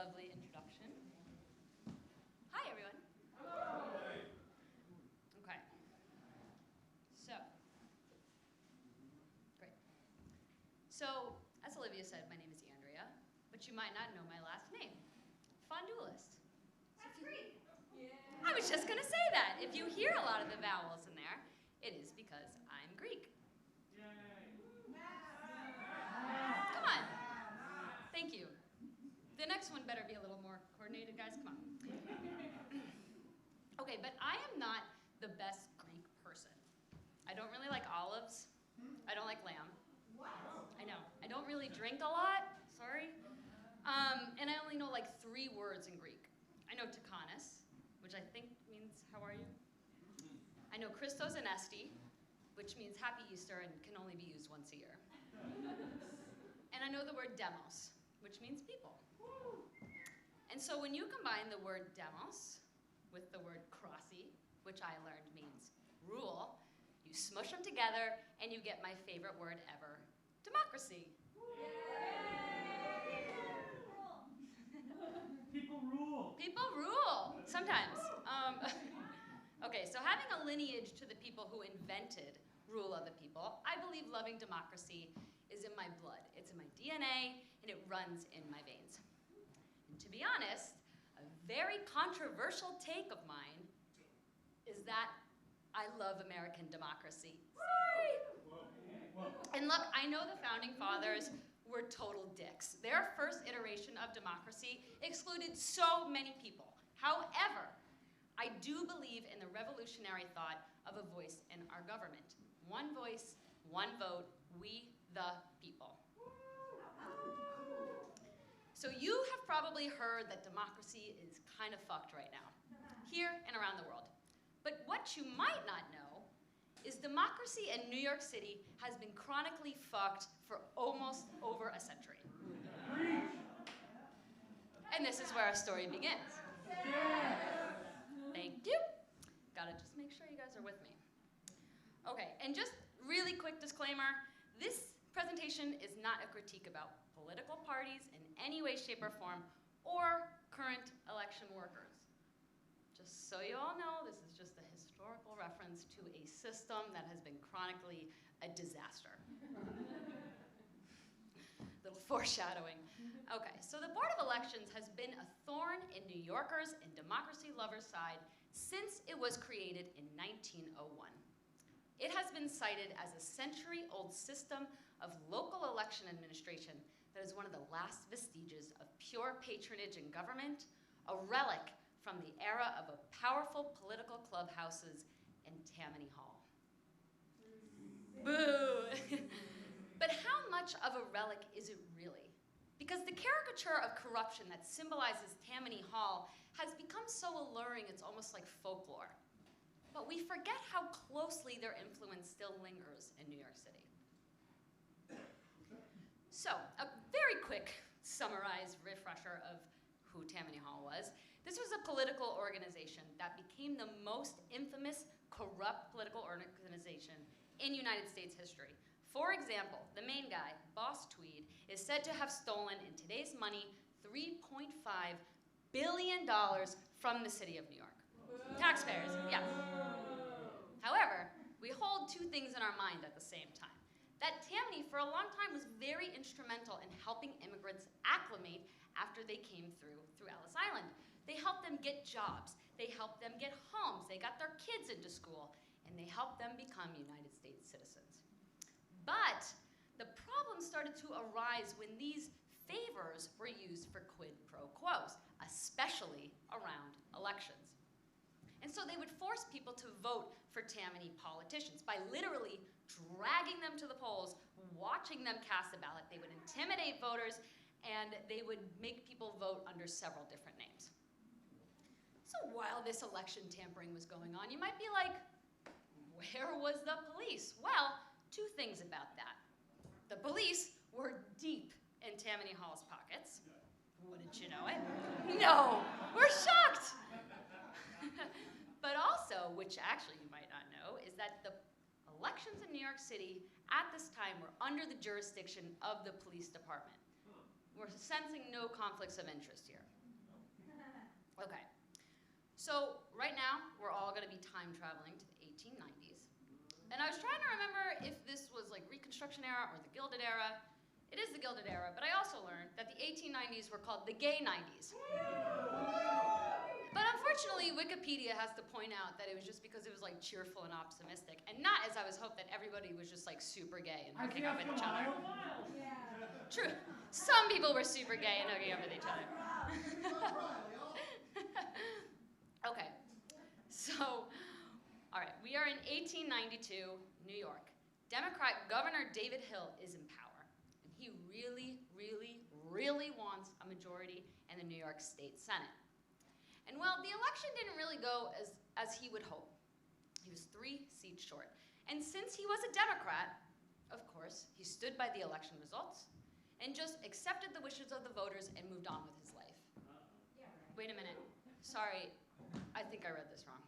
lovely introduction. Hi, everyone. Okay. So, great. So, as Olivia said, my name is Andrea, but you might not know my last name. Fondulist. That's Greek. Yeah. I was just going to say that. If you hear a lot of the vowels in there, it is because I'm Greek. Yay. Come on. Thank you. The next one better be a little more coordinated, guys. Come on. Okay, but I am not the best Greek person. I don't really like olives. I don't like lamb. What? I know. I don't really drink a lot. Sorry. And I only know like 3 words in Greek. I know Takanis, which I think means how are you? I know Christos Anesti, which means happy Easter and can only be used once a year. And I know the word demos, which means people. And so when you combine the word demos with the word krasi, which I learned means rule, you smush them together and you get my favorite word ever, democracy. People rule. People rule, sometimes. Okay, so having a lineage to the people who invented rule of the people, I believe loving democracy is in my blood. It's in my DNA, and it runs in my veins. And to be honest, a very controversial take of mine is that I love American democracy. Sorry! And look, I know the founding fathers were total dicks. Their first iteration of democracy excluded so many people. However, I do believe in the revolutionary thought of a voice in our government. One voice, one vote, we the people. So you have probably heard that democracy is kind of fucked right now, here and around the world. But what you might not know is democracy in New York City has been chronically fucked for almost over a century. And this is where our story begins. Thank you. Gotta just make sure you guys are with me. Okay, and just really quick disclaimer, this presentation is not a critique about political parties in any way, shape, or form, or current election workers. Just so you all know, this is just a historical reference to a system that has been chronically a disaster. Little foreshadowing. Okay, so the Board of Elections has been a thorn in New Yorkers and democracy lovers' side since it was created in 1901. It has been cited as a century-old system of local election administration that is one of the last vestiges of pure patronage in government, a relic from the era of a powerful political clubhouses and Tammany Hall. Boo! But how much of a relic is it really? Because the caricature of corruption that symbolizes Tammany Hall has become so alluring it's almost like folklore. But we forget how closely their influence still lingers in New York City. So, a very quick summarized refresher of who Tammany Hall was. This was a political organization that became the most infamous corrupt political organization in United States history. For example, the main guy, Boss Tweed, is said to have stolen, in today's money, $3.5 billion from the city of New York. Taxpayers, yeah. However, we hold 2 things in our mind at the same time. That Tammany, for a long time, was very instrumental in helping immigrants acclimate after they came through Ellis Island. They helped them get jobs, they helped them get homes, they got their kids into school, and they helped them become United States citizens. But the problem started to arise when these favors were used for quid pro quos, especially around elections. And so they would force people to vote for Tammany politicians by literally dragging them to the polls, watching them cast a ballot. They would intimidate voters, and they would make people vote under several different names. So while this election tampering was going on, you might be like, where was the police? Well, 2 things about that. The police were deep in Tammany Hall's pockets. Wouldn't you know it? No, we're shocked. But also, which actually you might not know, is that the elections in New York City at this time were under the jurisdiction of the police department. We're sensing no conflicts of interest here. Okay. So right now, we're all going to be time traveling to the 1890s. And I was trying to remember if this was like Reconstruction era or the Gilded Era. It is the Gilded Era, but I also learned that the 1890s were called the Gay 90s. But unfortunately, Wikipedia has to point out that it was just because it was like cheerful and optimistic, and not as I was hoped that everybody was just like super gay and hooking up with each other. True. Some people were super gay and hooking up with each other. Okay. So, all right, we are in 1892, New York. Democrat Governor David Hill is in power, and he really, really, really wants a majority in the New York State Senate. And well, the election didn't really go as he would hope. He was 3 seats short. And since he was a Democrat, of course, he stood by the election results and just accepted the wishes of the voters and moved on with his life. Wait a minute. Sorry, I think I read this wrong.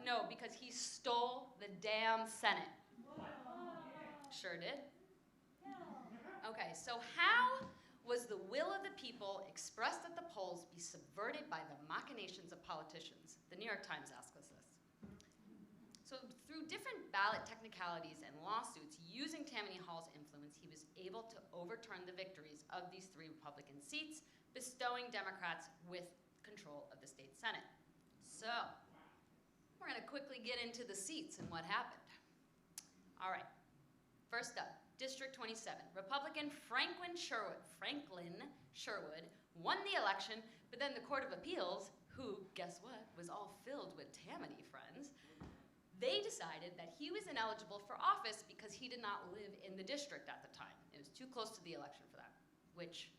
No, because he stole the damn Senate. Sure did. Okay, so how was the will of the people expressed at the polls be subverted by the machinations of politicians? The New York Times asks us this. So through different ballot technicalities and lawsuits using Tammany Hall's influence, he was able to overturn the victories of these 3 Republican seats, bestowing Democrats with control of the state Senate. So we're going to quickly get into the seats and what happened. All right, first up. District 27, Republican Franklin Sherwood won the election, but then the Court of Appeals, who, guess what, was all filled with Tammany friends, they decided that he was ineligible for office because he did not live in the district at the time. It was too close to the election for that, which,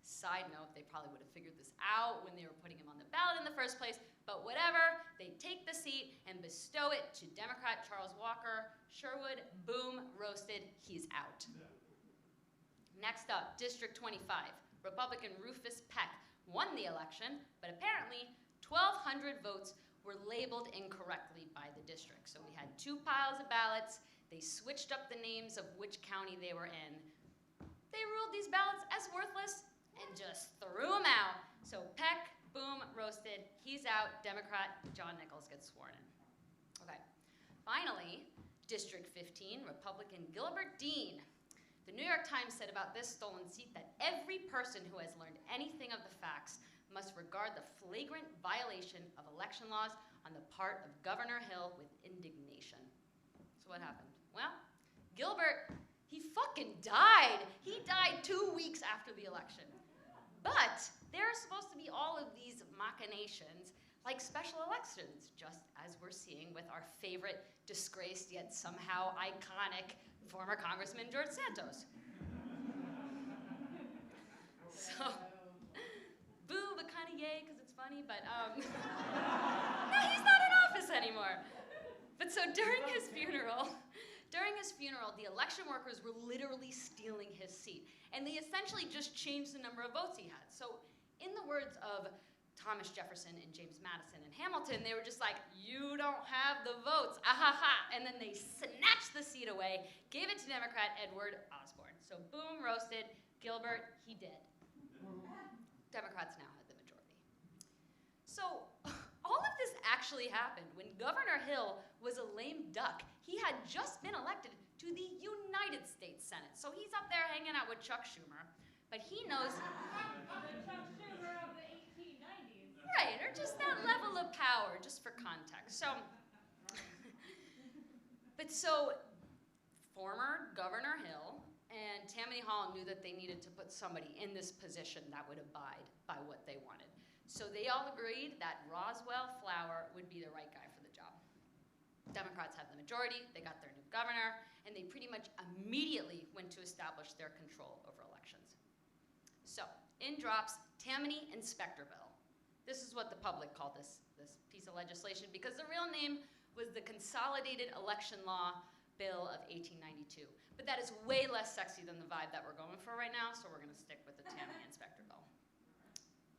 side note, they probably would have figured this out when they were putting him on the ballot in the first place, but whatever, they take the seat and bestow it to Democrat Charles Walker Sherwood. Boom, roasted, he's out. Next up, District 25, Republican Rufus Peck won the election, but apparently 1,200 votes were labeled incorrectly by the district. So we had 2 piles of ballots. They switched up the names of which county they were in. They ruled these ballots as worthless and just threw them out. So Peck, boom, roasted, he's out. Democrat John Nichols gets sworn in. Okay, finally, District 15, Republican Gilbert Dean. The New York Times said about this stolen seat that every person who has learned anything of the facts must regard the flagrant violation of election laws on the part of Governor Hill with indignation. So what happened? Well, Gilbert, he fucking died. He died 2 weeks after the election. But there are supposed to be all of these machinations like special elections, just as we're seeing with our favorite disgraced yet somehow iconic former Congressman George Santos. So, boo, but kind of yay because it's funny, but no, he's not in office anymore. But so during his funeral, the election workers were literally stealing his seat. And they essentially just changed the number of votes he had. So in the words of Thomas Jefferson and James Madison and Hamilton, they were just like, you don't have the votes, ahaha. And then they snatched the seat away, gave it to Democrat Edward Osborne. So boom, roasted, Gilbert, he did. Democrats now had the majority. So all of this actually happened when Governor Hill was a lame duck. He had just been elected to the United States Senate. So he's up there hanging out with Chuck Schumer, but he knows... Chuck Schumer of the 1890s. Right, or just that level of power, just for context. So, former Governor Hill and Tammany Hall knew that they needed to put somebody in this position that would abide by what they wanted. So they all agreed that Roswell Flower would be the right guy for the job. Democrats had the majority, they got their new governor, and they pretty much immediately went to establish their control over elections. So, in drops Tammany Inspector Bill. This is what the public called this piece of legislation because the real name was the Consolidated Election Law Bill of 1892. But that is way less sexy than the vibe that we're going for right now, so we're going to stick with the Tammany Inspector Bill.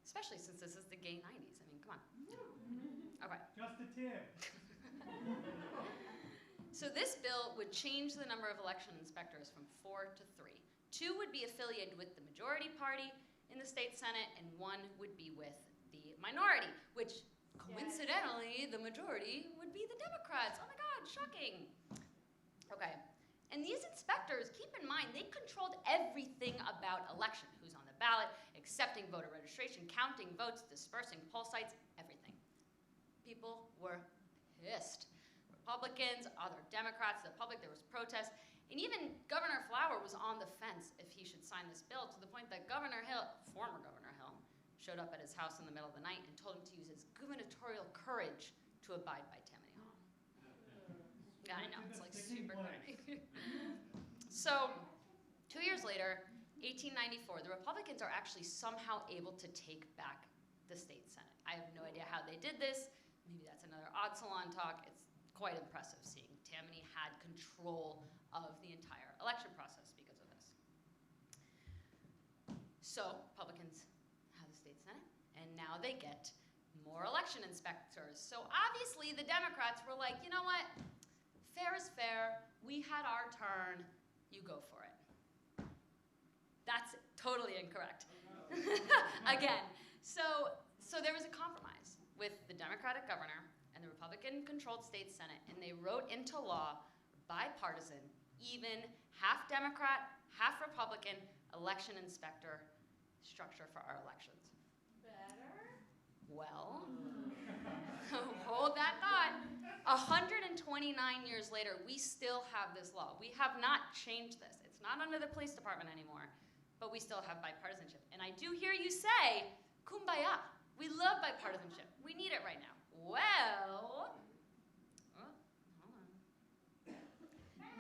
Especially since this is the gay 90s. I mean, come on. Okay. Just a tip. So this bill would change the number of election inspectors from 4 to 3. 2 would be affiliated with the majority party in the state Senate, and 1 would be with the minority, which coincidentally, the majority would be the Democrats. Oh my God, shocking. Okay, and these inspectors, keep in mind, they controlled everything about election. Who's on the ballot, accepting voter registration, counting votes, dispersing poll sites, everything. People were pissed. Republicans, other Democrats, the public, there was protest. And even Governor Flower was on the fence if he should sign this bill, to the point that Governor Hill, former Governor Hill, showed up at his house in the middle of the night and told him to use his gubernatorial courage to abide by Tammany Hall. Yeah, I know, it's like super crazy. So, 2 years later, 1894, the Republicans are actually somehow able to take back the state Senate. I have no idea how they did this. Maybe that's another odd Salon talk. It's quite impressive seeing Tammany had control of the entire election process because of this. So, Republicans have the state Senate, and now they get more election inspectors. So obviously the Democrats were like, you know what? Fair is fair. We had our turn. You go for it. That's totally incorrect. Again, so there was a compromise with the Democratic governor and the Republican-controlled state Senate, and they wrote into law bipartisan, even half Democrat, half Republican election inspector structure for our elections. Better? Well, hold that thought. 129 years later, we still have this law. We have not changed this. It's not under the police department anymore, but we still have bipartisanship. And I do hear you say, kumbaya. We love bipartisanship. We need it right now. Well, hold on.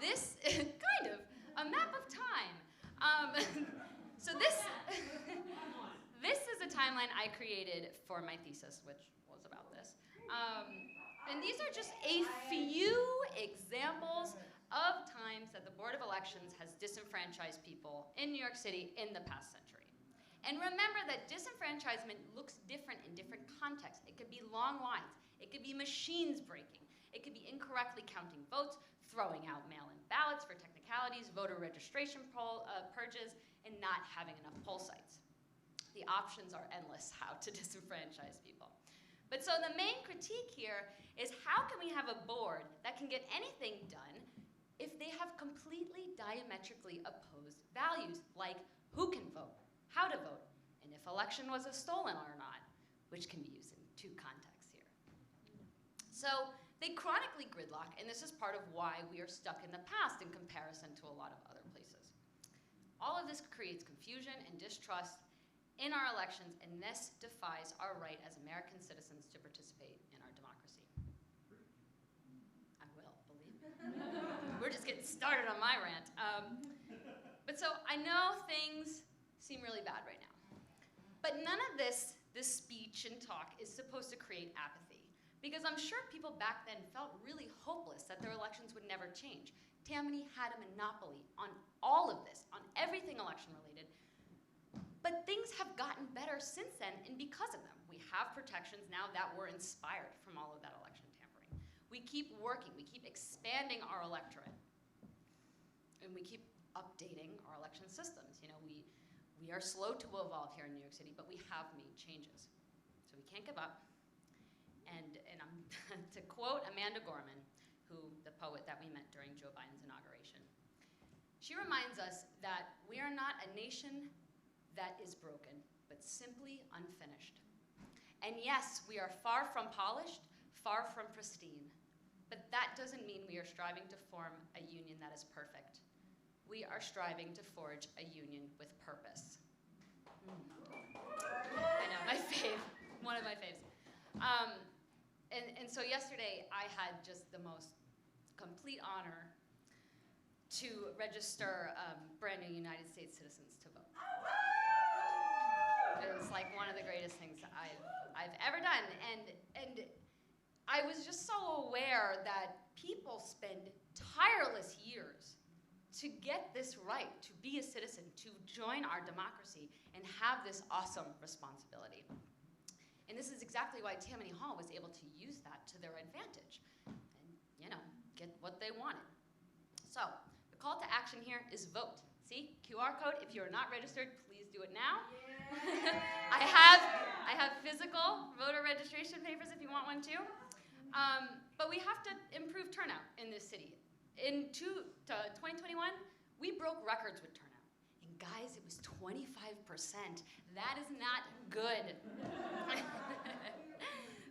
This is kind of a map of time. So this is a timeline I created for my thesis, which was about this. And these are just a few examples of times that the Board of Elections has disenfranchised people in New York City in the past century. And remember that disenfranchisement looks different in different contexts. It could be long lines. It could be machines breaking. It could be incorrectly counting votes, throwing out mail-in ballots for technicalities, voter registration purges, and not having enough poll sites. The options are endless how to disenfranchise people. But so the main critique here is how can we have a board that can get anything done if they have completely diametrically opposed values, like who can vote, how to vote, and if election was stolen or not, which can be used in two contexts here. So they chronically gridlock, and this is part of why we are stuck in the past in comparison to a lot of other places. All of this creates confusion and distrust in our elections, and this defies our right as American citizens to participate in our democracy. I will, believe me. We're just getting started on my rant. But so I know things seem really bad right now. But none of this speech and talk is supposed to create apathy, because I'm sure people back then felt really hopeless that their elections would never change. Tammany had a monopoly on all of this, on everything election related. But things have gotten better since then, and because of them. We have protections now that were inspired from all of that election tampering. We keep working, we keep expanding our electorate, and we keep updating our election systems. You know, we are slow to evolve here in New York City, but we have made changes. So we can't give up. And I'm to quote Amanda Gorman, the poet that we met during Joe Biden's inauguration. She reminds us that we are not a nation that is broken, but simply unfinished. And yes, we are far from polished, far from pristine, but that doesn't mean we are striving to form a union that is perfect. We are striving to forge a union with purpose. I know, my fave, one of my faves. And so yesterday, I had just the most complete honor to register brand new United States citizens to vote. It was like one of the greatest things I've ever done. And I was just so aware that people spend tireless years to get this right, to be a citizen, to join our democracy, and have this awesome responsibility. And this is exactly why Tammany Hall was able to use that to their advantage and, you know, get what they wanted. So the call to action here is vote. See, QR code. If you're not registered, please do it now. Yeah. I have physical voter registration papers if you want one too. But we have to improve turnout in this city. In 2021, we broke records with turnout. And guys, it was 25%. That is not good.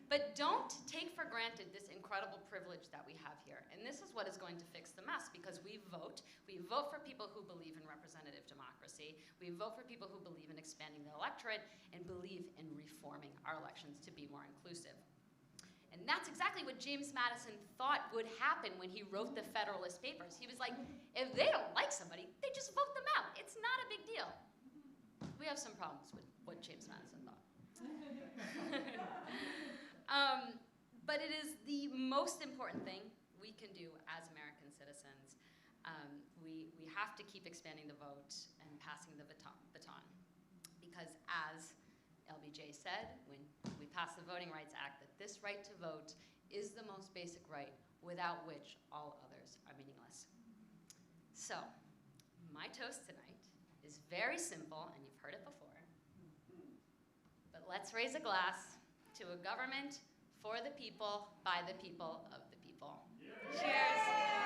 But don't take for granted this incredible privilege that we have here. And this is what is going to fix the mess, because we vote. We vote for people who believe in representative democracy. We vote for people who believe in expanding the electorate and believe in reforming our elections to be more inclusive. And that's exactly what James Madison thought would happen when he wrote the Federalist Papers. He was like, if they don't like somebody, they just vote them out. It's not a big deal. We have some problems with what James Madison thought. But it is the most important thing we can do as American citizens. We have to keep expanding the vote and passing the baton. Because as LBJ said when we passed the Voting Rights Act, that this right to vote is the most basic right, without which all others are meaningless. So, my toast tonight is very simple, and you've heard it before. But let's raise a glass to a government for the people, by the people, of the people. Yeah. Cheers.